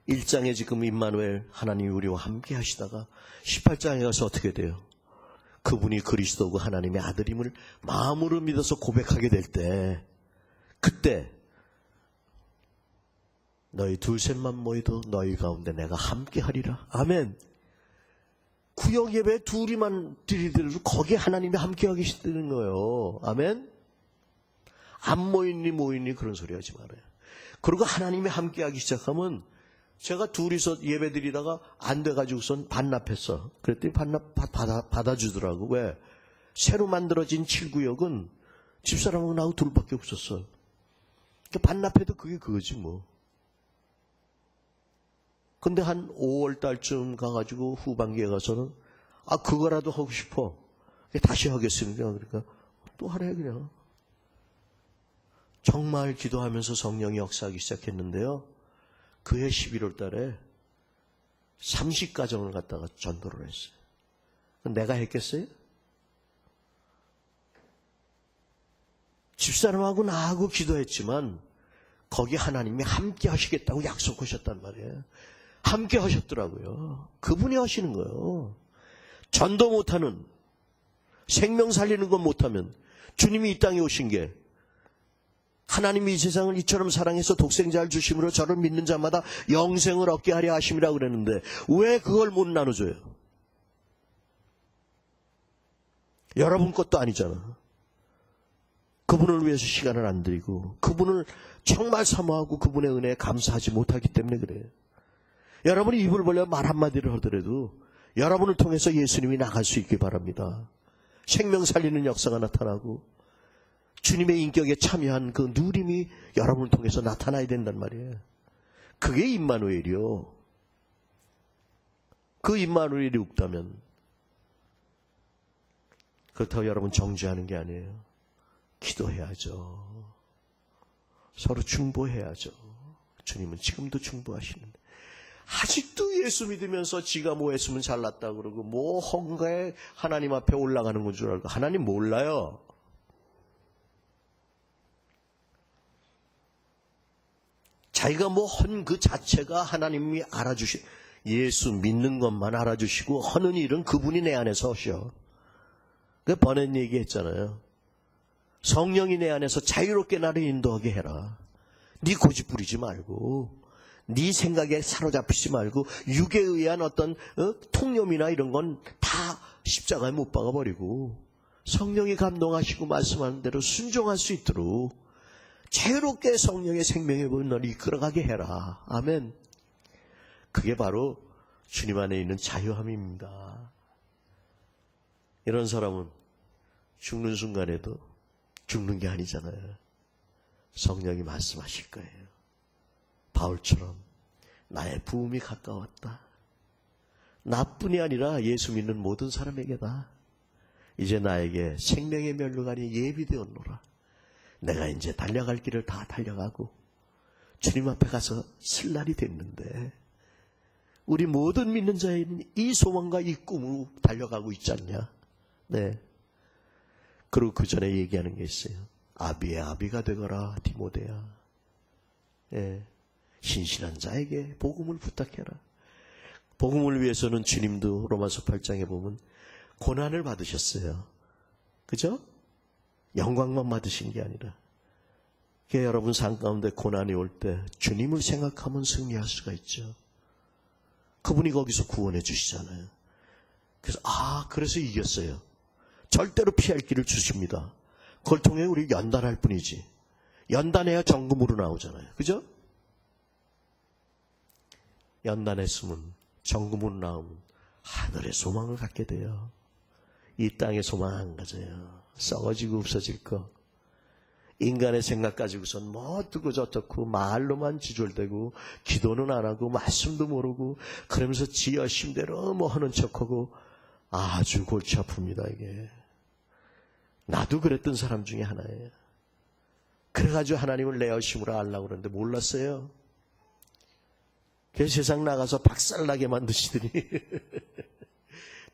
1장에 지금 임마누엘 하나님이 우리와 함께 하시다가 18장에 가서 어떻게 돼요? 그분이 그리스도고 하나님의 아들임을 마음으로 믿어서 고백하게 될 때, 그때 너희 둘셋만 모여도 너희 가운데 내가 함께 하리라. 아멘. 구역 예배 둘이만 드리더라도 거기에 하나님이 함께 하고 계시다는 거예요. 아멘. 안 모이니 모이니 그런 소리 하지 말아요. 그리고 하나님이 함께 하기 시작하면, 제가 둘이서 예배 드리다가 안 돼가지고선 반납했어. 그랬더니 반납 받아주더라고. 왜? 새로 만들어진 7구역은 집사람하고 나하고 둘밖에 없었어. 그러니까 반납해도 그게 그거지 뭐. 근데 한 5월 달쯤 가가지고 후반기에 가서는 그거라도 하고 싶어. 다시 하겠습니다. 그러니까 또 하래 그냥. 정말 기도하면서 성령이 역사하기 시작했는데요. 그해 11월 달에 30가정을 갖다가 전도를 했어요. 내가 했겠어요? 집사람하고 나하고 기도했지만 거기 하나님이 함께 하시겠다고 약속하셨단 말이에요. 함께 하셨더라고요. 그분이 하시는 거예요. 전도 못하는, 생명 살리는 건 못하면 주님이 이 땅에 오신 게, 하나님이 이 세상을 이처럼 사랑해서 독생자를 주심으로 저를 믿는 자마다 영생을 얻게 하려 하심이라고 그랬는데 왜 그걸 못 나눠줘요? 여러분 것도 아니잖아. 그분을 위해서 시간을 안 들이고 그분을 정말 사모하고 그분의 은혜에 감사하지 못하기 때문에 그래요. 여러분이 입을 벌려 말 한마디를 하더라도 여러분을 통해서 예수님이 나갈 수 있길 바랍니다. 생명 살리는 역사가 나타나고 주님의 인격에 참여한 그 누림이 여러분을 통해서 나타나야 된단 말이에요. 그게 임마누엘이요. 그 임마누엘이 없다면 그렇다고 여러분 정죄하는 게 아니에요. 기도해야죠. 서로 중보해야죠. 주님은 지금도 중보하시는데 아직도 예수 믿으면서 지가 뭐 했으면 잘났다 그러고 뭐 헌가에 하나님 앞에 올라가는 건 줄 알고 하나님 몰라요. 자기가 뭐 헌 그 자체가 하나님이 예수 믿는 것만 알아주시고 하는 일은 그분이 내 안에서 하셔. 그 번역 얘기했잖아요. 성령이 내 안에서 자유롭게 나를 인도하게 해라. 네 고집 부리지 말고 네 생각에 사로잡히지 말고 육에 의한 어떤 통념이나 이런 건 다 십자가에 못 박아버리고 성령이 감동하시고 말씀하는 대로 순종할 수 있도록 자유롭게 성령의 생명의 문을 이끌어가게 해라. 아멘. 그게 바로 주님 안에 있는 자유함입니다. 이런 사람은 죽는 순간에도 죽는 게 아니잖아요. 성령이 말씀하실 거예요. 바울처럼 나의 부음이 가까웠다. 나뿐이 아니라 예수 믿는 모든 사람에게다. 이제 나에게 생명의 면류관이 예비되었노라. 내가 이제 달려갈 길을 다 달려가고 주님 앞에 가서 쓸 날이 됐는데 우리 모든 믿는 자에는 이 소망과 이 꿈으로 달려가고 있지 않냐. 네. 그리고 그 전에 얘기하는 게 있어요. 아비의 아비가 되거라 디모데야. 예. 신실한 자에게 복음을 부탁해라. 복음을 위해서는 주님도 로마서 8장에 보면 고난을 받으셨어요. 그죠? 영광만 받으신 게 아니라 여러분 삶 가운데 고난이 올 때 주님을 생각하면 승리할 수가 있죠. 그분이 거기서 구원해 주시잖아요. 그래서 그래서 이겼어요. 절대로 피할 길을 주십니다. 그걸 통해 우리 연단할 뿐이지. 연단해야 정금으로 나오잖아요. 그죠? 연단했으면 정금으로 나오면 하늘의 소망을 갖게 돼요. 이 땅의 소망 안 가져요. 썩어지고 없어질 거. 인간의 생각 가지고선 뭐 어떻고 저떻고 말로만 지졸대고 기도는 안 하고 말씀도 모르고 그러면서 지 열심대로 뭐 하는 척하고 아주 골치 아픕니다. 이게. 나도 그랬던 사람 중에 하나예요. 그래가지고 하나님을 내 열심으로 알라고 그러는데 몰랐어요. 그래서 세상 나가서 박살나게 만드시더니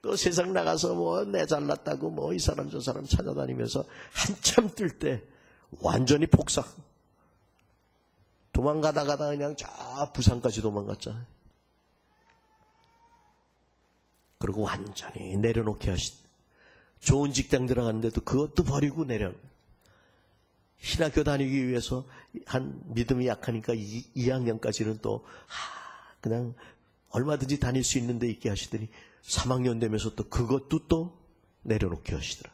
또 세상 나가서 뭐 내 잘났다고 뭐 이 사람 저 사람 찾아다니면서 한참 뜰 때 완전히 폭삭. 도망가다가 그냥 저 부산까지 도망갔잖아요. 그리고 완전히 내려놓게 좋은 직장 들어갔는데도 그것도 버리고 신학교 다니기 위해서 한 믿음이 약하니까 2학년까지는 또 그냥 얼마든지 다닐 수 있는 데 있게 하시더니 3학년 되면서 또 그것도 또 내려놓게 하시더라.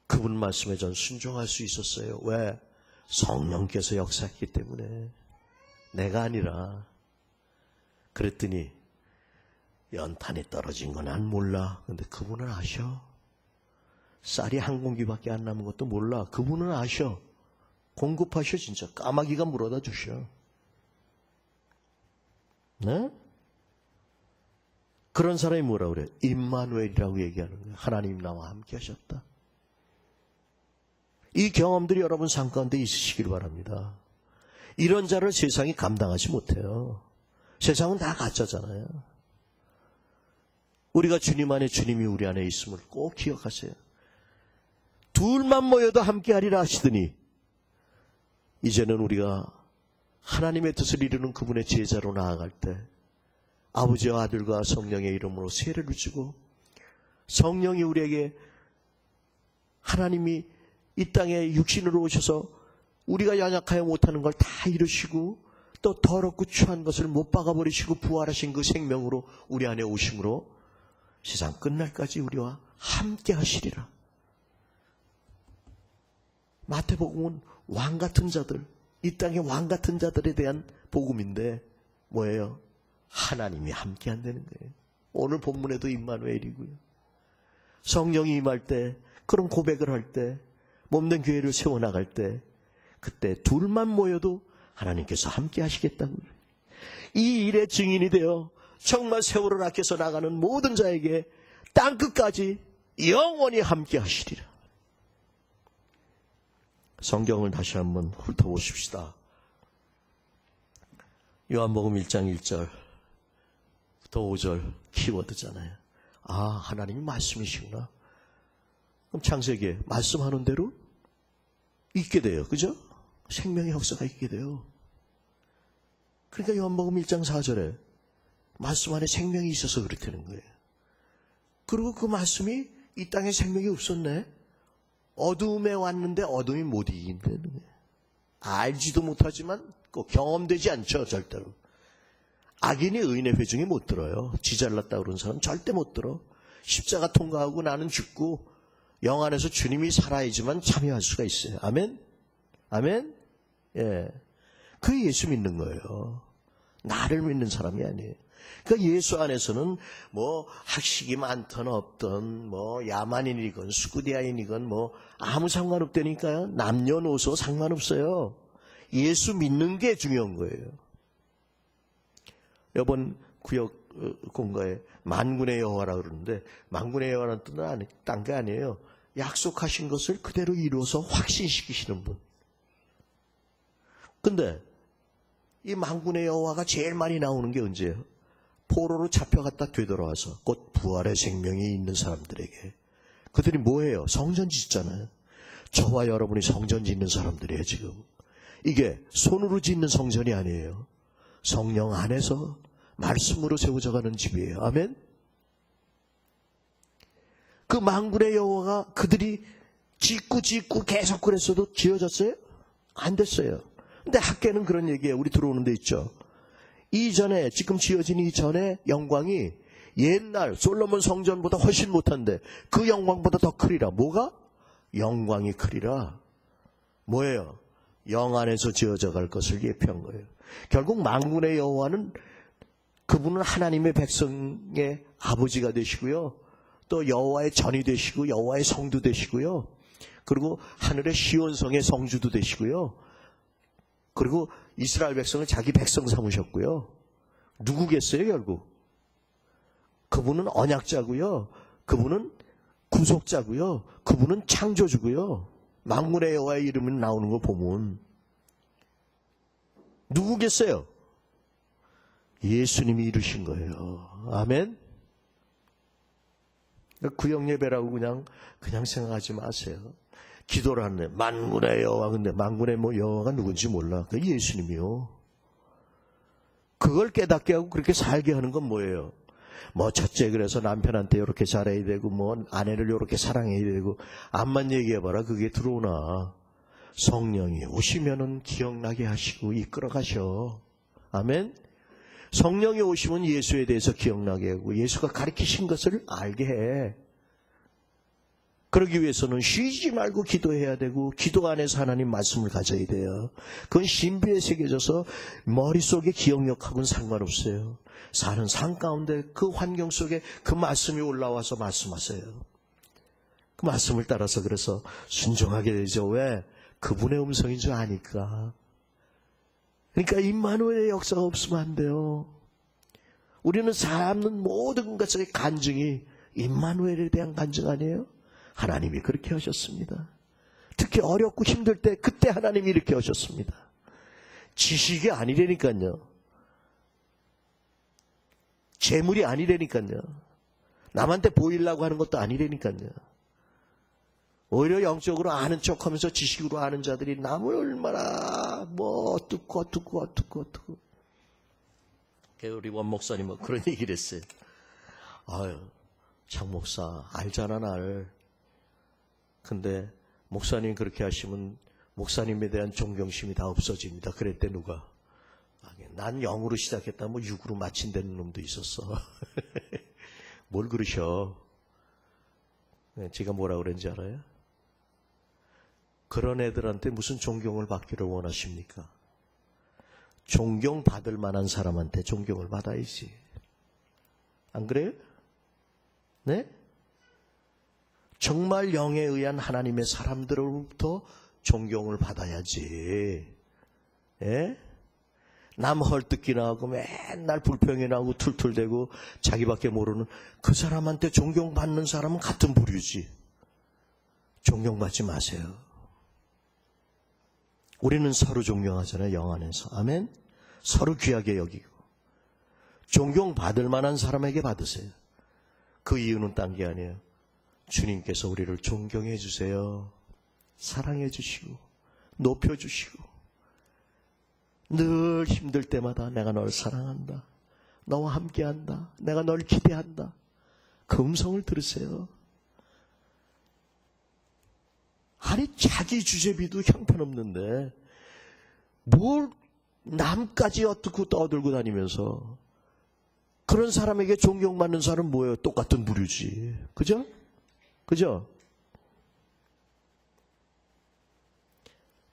그분 말씀에 전 순종할 수 있었어요. 왜? 성령께서 역사했기 때문에. 내가 아니라. 그랬더니 연탄이 떨어진 건 난 몰라. 근데 그분은 아셔. 쌀이 한 공기밖에 안 남은 것도 몰라. 그분은 아셔. 공급하셔 진짜. 까마귀가 물어다 주셔. 네? 그런 사람이 뭐라 그래? 임마누엘이라고 얘기하는 거예요. 하나님 나와 함께 하셨다. 이 경험들이 여러분 삶 가운데 있으시길 바랍니다. 이런 자를 세상이 감당하지 못해요. 세상은 다 가짜잖아요. 우리가 주님 안에 주님이 우리 안에 있음을 꼭 기억하세요. 둘만 모여도 함께하리라 하시더니 이제는 우리가 하나님의 뜻을 이루는 그분의 제자로 나아갈 때 아버지와 아들과 성령의 이름으로 세례를 주고 성령이 우리에게 하나님이 이 땅에 육신으로 오셔서 우리가 연약하여 못하는 걸 다 이루시고 또 더럽고 추한 것을 못 박아버리시고 부활하신 그 생명으로 우리 안에 오심으로 세상 끝날까지 우리와 함께 하시리라. 마태복음은 왕 같은 자들, 이 땅의 왕 같은 자들에 대한 복음인데 뭐예요? 하나님이 함께 한다는 거예요. 오늘 본문에도 임마누엘이고요. 성령이 임할 때, 그런 고백을 할 때, 몸된 교회를 세워나갈 때, 그때 둘만 모여도 하나님께서 함께 하시겠다고요. 이 일의 증인이 되어 정말 세월을 아껴서 나가는 모든 자에게 땅끝까지 영원히 함께 하시리라. 성경을 다시 한번 훑어보십시다. 요한복음 1장 1절부터 5절 키워드잖아요. 아, 하나님이 말씀이시구나. 그럼 창세기에 말씀하는 대로 있게 돼요. 그죠? 생명의 역사가 있게 돼요. 그러니까 요한복음 1장 4절에 말씀 안에 생명이 있어서 그렇다는 거예요. 그리고 그 말씀이 이 땅에 생명이 없었네. 어두움에 왔는데 어둠이 못 이긴다는 거예요. 알지도 못하지만 꼭 경험되지 않죠. 절대로. 악인이 의인의 회중에 못 들어요. 지 잘났다 그런 사람 절대 못 들어. 십자가 통과하고 나는 죽고 영 안에서 주님이 살아야지만 참여할 수가 있어요. 아멘? 아멘? 예. 그 예수 믿는 거예요. 나를 믿는 사람이 아니에요. 그러니까 예수 안에서는 뭐 학식이 많든 없든 뭐 야만인이건 수구디아인이건 뭐 아무 상관없다니까요. 남녀노소 상관없어요. 예수 믿는 게 중요한 거예요. 이번 구역 공가에 만군의 여호와라 그러는데 만군의 여호와라는 뜻은 딴 게 아니에요. 약속하신 것을 그대로 이루어서 확신시키시는 분. 근데 이 만군의 여호와가 제일 많이 나오는 게 언제예요? 포로로 잡혀갔다 되돌아와서 곧 부활의 생명이 있는 사람들에게. 그들이 뭐예요? 성전 짓잖아요. 저와 여러분이 성전 짓는 사람들이에요. 지금 이게 손으로 짓는 성전이 아니에요. 성령 안에서 말씀으로 세워져가는 집이에요. 아멘? 그 만군의 여호와가 그들이 짓고 계속 그랬어도 지어졌어요? 안 됐어요. 근데 학계는 그런 얘기예요. 우리 들어오는 데 있죠. 이전에 지금 지어진 이전에 영광이 옛날 솔로몬 성전보다 훨씬 못한데 그 영광보다 더 크리라. 뭐가? 영광이 크리라. 뭐예요? 영 안에서 지어져 갈 것을 예표한 거예요. 결국 만군의 여호와는 그분은 하나님의 백성의 아버지가 되시고요. 또 여호와의 전이 되시고 여호와의 성도 되시고요. 그리고 하늘의 시온성의 성주도 되시고요. 그리고 이스라엘 백성을 자기 백성 삼으셨고요. 누구겠어요 결국? 그분은 언약자고요. 그분은 구속자고요. 그분은 창조주고요. 만군의 여호와의 이름이 나오는 거 보면 누구겠어요? 예수님이 이루신 거예요. 아멘? 구역 예배라고 그냥 생각하지 마세요. 기도를 하는데 만군의 여호와, 근데 만군의 뭐 여호와가 누군지 몰라. 그 예수님이요. 그걸 깨닫게 하고 그렇게 살게 하는 건 뭐예요? 뭐 첫째 그래서 남편한테 이렇게 잘해야 되고 뭐 아내를 이렇게 사랑해야 되고 암만 얘기해봐라 그게 들어오나. 성령이 오시면은 기억나게 하시고 이끌어 가셔. 아멘? 성령이 오시면 예수에 대해서 기억나게 하고 예수가 가르치신 것을 알게 해. 그러기 위해서는 쉬지 말고 기도해야 되고 기도 안에서 하나님 말씀을 가져야 돼요. 그건 신비에 새겨져서 머릿속에 기억력하고는 상관없어요. 사는 삶 가운데 그 환경 속에 그 말씀이 올라와서 말씀하세요. 그 말씀을 따라서 그래서 순종하게 되죠. 왜? 그분의 음성인 줄 아니까. 그러니까 임마누엘의 역사가 없으면 안 돼요. 우리는 삶은 모든 것의 간증이 임마누엘에 대한 간증 아니에요? 하나님이 그렇게 하셨습니다. 특히 어렵고 힘들 때 그때 하나님이 이렇게 하셨습니다. 지식이 아니라니까요. 재물이 아니라니까요. 남한테 보이려고 하는 것도 아니라니까요. 오히려 영적으로 아는 척하면서 지식으로 아는 자들이 남을 얼마나 뭐 어떻고 우리 원 목사님은 그런 얘기를 했어요. 아유, 장 목사 알잖아 날. 근데 목사님 그렇게 하시면 목사님에 대한 존경심이 다 없어집니다. 그랬대 누가. 난 0으로 시작했다 뭐 6으로 마친다는 놈도 있었어. 뭘 그러셔. 제가 뭐라 그랬는지 알아요? 그런 애들한테 무슨 존경을 받기를 원하십니까? 존경받을 만한 사람한테 존경을 받아야지. 안 그래요? 네? 정말 영에 의한 하나님의 사람들로부터 존경을 받아야지. 예? 남 헐뜯기나 하고 맨날 불평이나 하고 툴툴대고 자기밖에 모르는 그 사람한테 존경받는 사람은 같은 부류지. 존경받지 마세요. 우리는 서로 존경하잖아요. 영 안에서. 아멘. 서로 귀하게 여기고 존경받을 만한 사람에게 받으세요. 그 이유는 딴 게 아니에요. 주님께서 우리를 존경해 주세요. 사랑해 주시고 높여 주시고 늘 힘들 때마다 내가 널 사랑한다. 너와 함께한다. 내가 널 기대한다. 그 음성을 들으세요. 아니 자기 주제비도 형편없는데 뭘 남까지 어떻게 떠들고 다니면서 그런 사람에게 존경받는 사람은 뭐예요? 똑같은 부류지. 그죠? 그죠?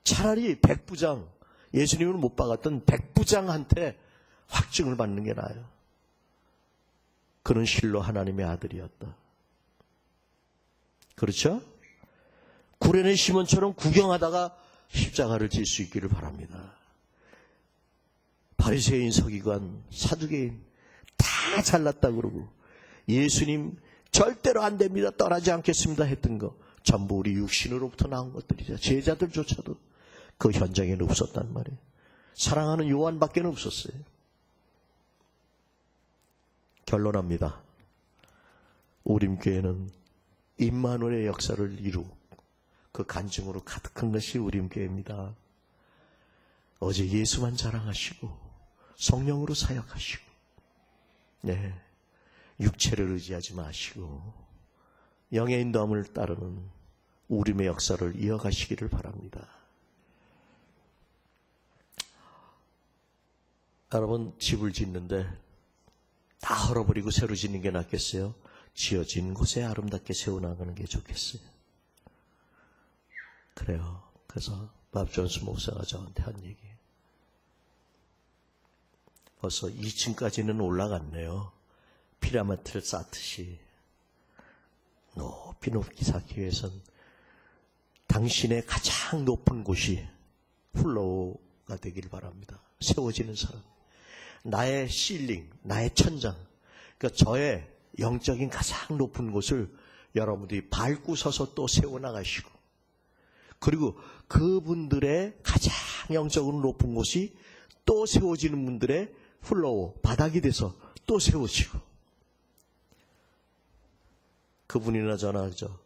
차라리 백부장, 예수님을 못 박았던 백부장한테 확증을 받는 게 나아요. 그는 실로 하나님의 아들이었다. 그렇죠? 구레네 시몬처럼 구경하다가 십자가를 질 수 있기를 바랍니다. 바리새인, 서기관, 사두개인 다 잘났다 그러고 예수님 절대로 안 됩니다. 떠나지 않겠습니다 했던 거 전부 우리 육신으로부터 나온 것들이죠. 제자들조차도 그 현장에는 없었단 말이에요. 사랑하는 요한밖에 없었어요. 결론합니다. 우림교회는 임마누엘의 역사를 이루고 그 간증으로 가득한 것이 우림교회입니다. 어제 예수만 자랑하시고 성령으로 사역하시고 네, 육체를 의지하지 마시고 영의 인도함을 따르는 우림의 역사를 이어가시기를 바랍니다. 여러분 집을 짓는데 다 헐어버리고 새로 짓는 게 낫겠어요? 지어진 곳에 아름답게 세워나가는 게 좋겠어요. 그래요. 그래서 밥 존스 목사가 저한테 한 얘기. 벌써 2층까지는 올라갔네요. 피라미드를 쌓듯이 높이 높이 쌓기 위해선 당신의 가장 높은 곳이 플로우가 되길 바랍니다. 세워지는 사람. 나의 실링, 나의 천장. 그러니까 저의 영적인 가장 높은 곳을 여러분들이 밟고 서서 또 세워나가시고 그리고 그분들의 가장 영적으로 높은 곳이 또 세워지는 분들의 플로우, 바닥이 돼서 또 세워지고 그분이나 저나 그죠?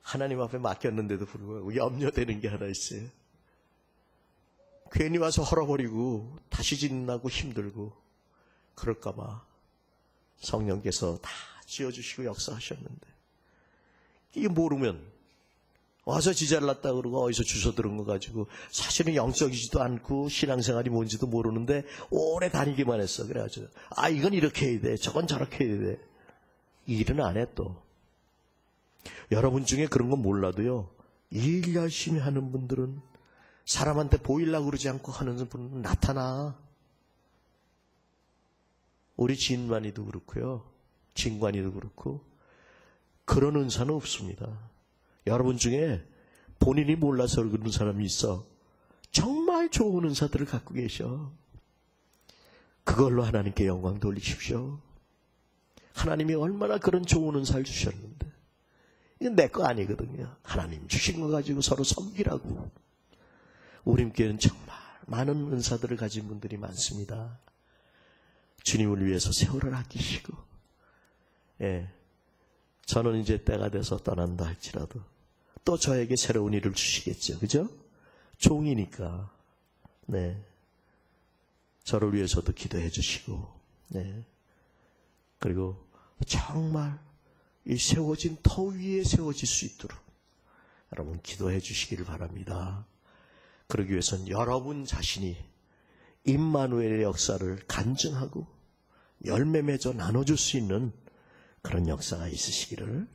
하나님 앞에 맡겼는데도 불구하고 염려되는 게 하나 있어요. 괜히 와서 헐어버리고 다시 짓는다고 힘들고 그럴까봐 성령께서 다 지어주시고 역사하셨는데 이게 모르면 와서 지잘났다 그러고 어디서 주워 들은 거 가지고 사실은 영적이지도 않고 신앙생활이 뭔지도 모르는데 오래 다니기만 했어. 그래가지고 이건 이렇게 해야 돼. 저건 저렇게 해야 돼. 이 일은 안 해 또. 여러분 중에 그런 건 몰라도요. 일 열심히 하는 분들은 사람한테 보이려고 그러지 않고 하는 분은 나타나. 우리 진관이도 그렇고요. 진관이도 그렇고 그런 은사는 없습니다. 여러분 중에 본인이 몰라서 그런 사람이 있어. 정말 좋은 은사들을 갖고 계셔. 그걸로 하나님께 영광 돌리십시오. 하나님이 얼마나 그런 좋은 은사를 주셨는데 이건 내 거 아니거든요. 하나님 주신 거 가지고 서로 섬기라고. 우림교회는 정말 많은 은사들을 가진 분들이 많습니다. 주님을 위해서 세월을 아끼시고 저는 이제 때가 돼서 떠난다 할지라도 또 저에게 새로운 일을 주시겠죠. 그죠? 종이니까. 네. 저를 위해서도 기도해 주시고, 네. 그리고 정말 이 세워진 터 위에 세워질 수 있도록 여러분 기도해 주시기를 바랍니다. 그러기 위해서는 여러분 자신이 임마누엘의 역사를 간증하고 열매 맺어 나눠줄 수 있는 그런 역사가 있으시기를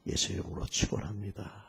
예수 이름으로 축원합니다.